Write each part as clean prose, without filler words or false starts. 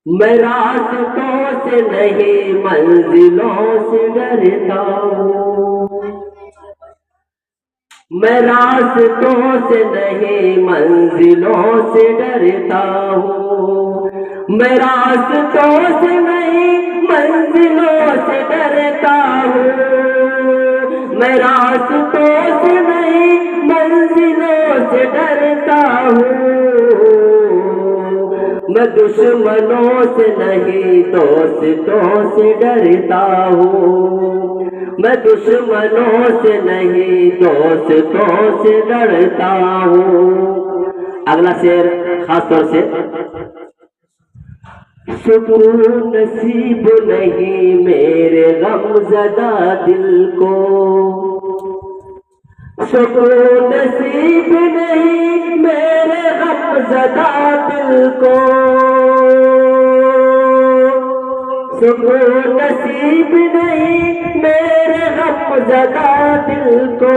میں راستوں سے نہیں منزلوں سے ڈرتا ہوں، میں راستوں سے نہیں منزلوں سے ڈرتا ہوں، میں راستوں سے نہیں منزلوں سے ڈرتا ہوں، میں راستوں سے نہیں منزلوں سے ڈرتا ہوں، میں دشمنوں سے نہیں دوستوں سے ڈرتا ہوں، میں دشمنوں سے نہیں دوستوں سے ڈرتا ہوں۔ اگلا شعر خاص طور سے، سکون نصیب نہیں میرے غم زدہ دل کو، سکون نصیب نہیں میرے غم زدہ دل کو، سکون نصیب نہیں میرے غم زدہ دل کو،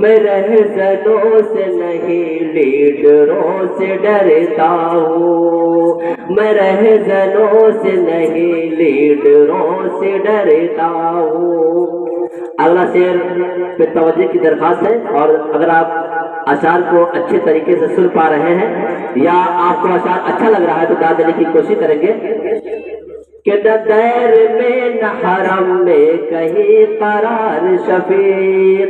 میں رہزنوں سے نہیں لیڈروں سے ڈرتا ہوں، میں رہزنوں سے نہیں لیڈروں سے ڈرتا ہوں۔ اگلا شعر پہ توجہ کی درخواست ہے، اور اگر آپ اشعار کو اچھے طریقے سے سن پا رہے ہیں یا آپ کو اشعار اچھا لگ رہا ہے تو داد دینے کی کوشش کریں گے کہ نہ دیر میں نہ حرم میں کہیں قرار شفیق،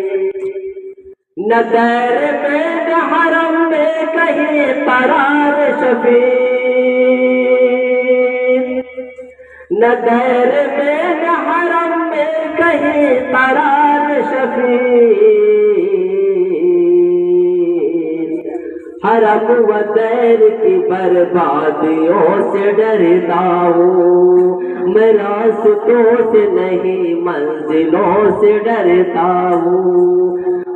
نہ دیر میں نہ حرم میں کہیں قرار شفیق، نہ دیر میں نہ حرم میں کہیں قرار شفیق، حرم و دیر کی بربادیوں سے ڈرتا ہوں، میں راستوں سے نہیں منزلوں سے ڈرتا ہوں،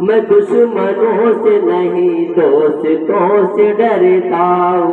میں دشمنوں سے نہیں دوستوں سے ڈرتا ہوں۔